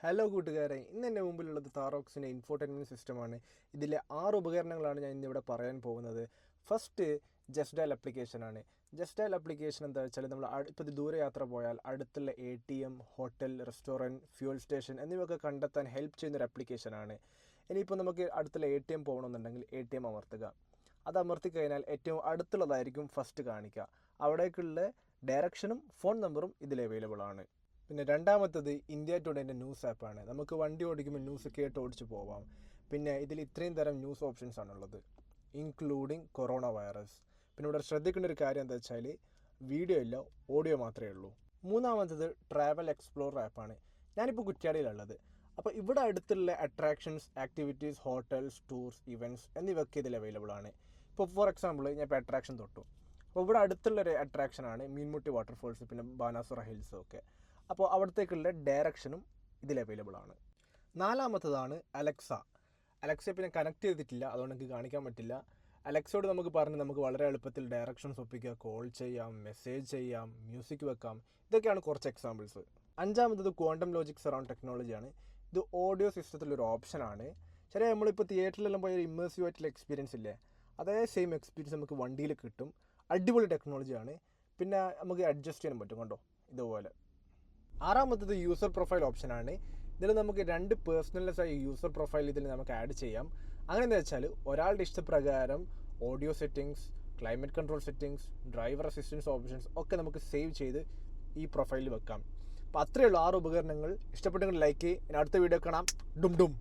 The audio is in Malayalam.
ഹലോ കൂട്ടുകാരെ, ഇന്ന് എൻ്റെ മുമ്പിലുള്ളത് താറോക്സിൻ്റെ ഇൻഫോർടൈൻമെൻറ്റ് സിസ്റ്റമാണ്. ഇതിലെ 6 ഉപകരണങ്ങളാണ് ഞാൻ ഇന്നിവിടെ പറയാൻ പോകുന്നത്. ഫസ്റ്റ് ജസ്റ്റ് ഡയൽ ആപ്ലിക്കേഷനാണ്. ജസ്റ്റ് ഡയൽ ആപ്ലിക്കേഷൻ എന്താ വെച്ചാൽ നമ്മൾ ഇപ്പോൾ ദൂരയാത്ര പോയാൽ അടുത്തുള്ള ATM, hotel, restaurant, fuel station എന്നിവയൊക്കെ കണ്ടെത്താൻ ഹെൽപ്പ് ചെയ്യുന്നൊരു ആപ്ലിക്കേഷനാണ്. ഇനിയിപ്പോൾ നമുക്ക് അടുത്തുള്ള ATM പോകണമെന്നുണ്ടെങ്കിൽ ATM അമർത്തുക. അത് അമർത്തി കഴിഞ്ഞാൽ ഏറ്റവും അടുത്തുള്ളതായിരിക്കും ഫസ്റ്റ് കാണിക്കുക. അവിടേക്കുള്ള ഡയറക്ഷനും ഫോൺ നമ്പറും ഇതിൽ അവൈലബിൾ ആണ്. പിന്നെ രണ്ടാമത്തത് ഇന്ത്യ ടുഡേൻ്റെ ന്യൂസ് ആപ്പാണ്. നമുക്ക് വണ്ടി ഓടിക്കുമ്പോൾ ന്യൂസ് കേട്ട് ഓടിച്ച് പോവാം. പിന്നെ ഇതിൽ ഇത്രയും തരം ന്യൂസ് ഓപ്ഷൻസ് ആണുള്ളത്, ഇൻക്ലൂഡിങ് കൊറോണ വൈറസ്. പിന്നെ ഇവിടെ ശ്രദ്ധിക്കേണ്ട ഒരു കാര്യം എന്താ വെച്ചാൽ വീഡിയോ ഇല്ല, ഓഡിയോ മാത്രമേ ഉള്ളൂ. മൂന്നാമത്തത് ട്രാവൽ എക്സ്പ്ലോറർ ആപ്പാണ്. ഞാനിപ്പോൾ കുറ്റ്യാടിയിലുള്ളത്. അപ്പോൾ ഇവിടെ അടുത്തുള്ള attractions, activities, hotels, tours, events എന്നിവയൊക്കെ ഇതിൽ അവൈലബിൾ ആണ്. ഇപ്പോൾ ഫോർ എക്സാമ്പിൾ ഞാൻ ഇപ്പോൾ അട്രാക്ഷൻ തൊട്ടു. അപ്പോൾ ഇവിടെ അടുത്തുള്ളൊരു അട്രാക്ഷനാണ് മീൻമുട്ടി വാട്ടർഫോൾസ്, പിന്നെ ബാനാസുര ഹിൽസും ഒക്കെ. അപ്പോൾ അവിടത്തേക്കുള്ള ഡയറക്ഷനും ഇതിൽ അവൈലബിൾ ആണ്. നാലാമത്തതാണ് അലക്സ. അലക്സയെ പിന്നെ കണക്ട് ചെയ്തിട്ടില്ല, അതുകൊണ്ട് എനിക്ക് കാണിക്കാൻ പറ്റില്ല. അലക്സയോട് നമുക്ക് പറഞ്ഞ് നമുക്ക് വളരെ എളുപ്പത്തിൽ ഡയറക്ഷൻസ് ഒപ്പിക്കുക, കോൾ ചെയ്യാം, മെസ്സേജ് ചെയ്യാം, മ്യൂസിക് വെക്കാം. ഇതൊക്കെയാണ് കുറച്ച് എക്സാമ്പിൾസ്. അഞ്ചാമത്തത് ക്വാണ്ടം ലോജിക് സറൗണ്ട് ടെക്നോളജിയാണ്. ഇത് ഓഡിയോ സിസ്റ്റത്തിലൊരു ഓപ്ഷനാണ്. ശരിയാ, നമ്മളിപ്പോൾ തിയേറ്ററിലെല്ലാം പോയ ഇമ്മേഴ്സീവ് ആയിട്ടുള്ള എക്സ്പീരിയൻസ് ഇല്ലേ, അതേ സെയിം എക്സ്പീരിയൻസ് നമുക്ക് വണ്ടിയിൽ കിട്ടും. അടിപൊളി ടെക്നോളജിയാണ്. പിന്നെ നമുക്ക് അഡ്ജസ്റ്റ് ചെയ്യാൻ പറ്റും, കണ്ടോ ഇതുപോലെ. ആറാമത്തത് യൂസർ പ്രൊഫൈൽ ഓപ്ഷനാണ്. ഇതിൽ നമുക്ക് 2 പേഴ്സണലൈസ് ആയ യൂസർ പ്രൊഫൈൽ ഇതിൽ നമുക്ക് ആഡ് ചെയ്യാം. അങ്ങനെ എന്താ വെച്ചാൽ ഒരാളുടെ ഇഷ്ടപ്രകാരം audio settings, climate control settings, driver assistance options ഒക്കെ നമുക്ക് സേവ് ചെയ്ത് ഈ പ്രൊഫൈലിൽ വെക്കാം. അപ്പോൾ അത്രയേ ഉള്ളൂ 6 ഉപകരണങ്ങൾ. ഇഷ്ടപ്പെട്ടെങ്കിൽ ലൈക്ക് ചെയ്യ്. അടുത്ത വീഡിയോ കാണാം. ഡും ഡും.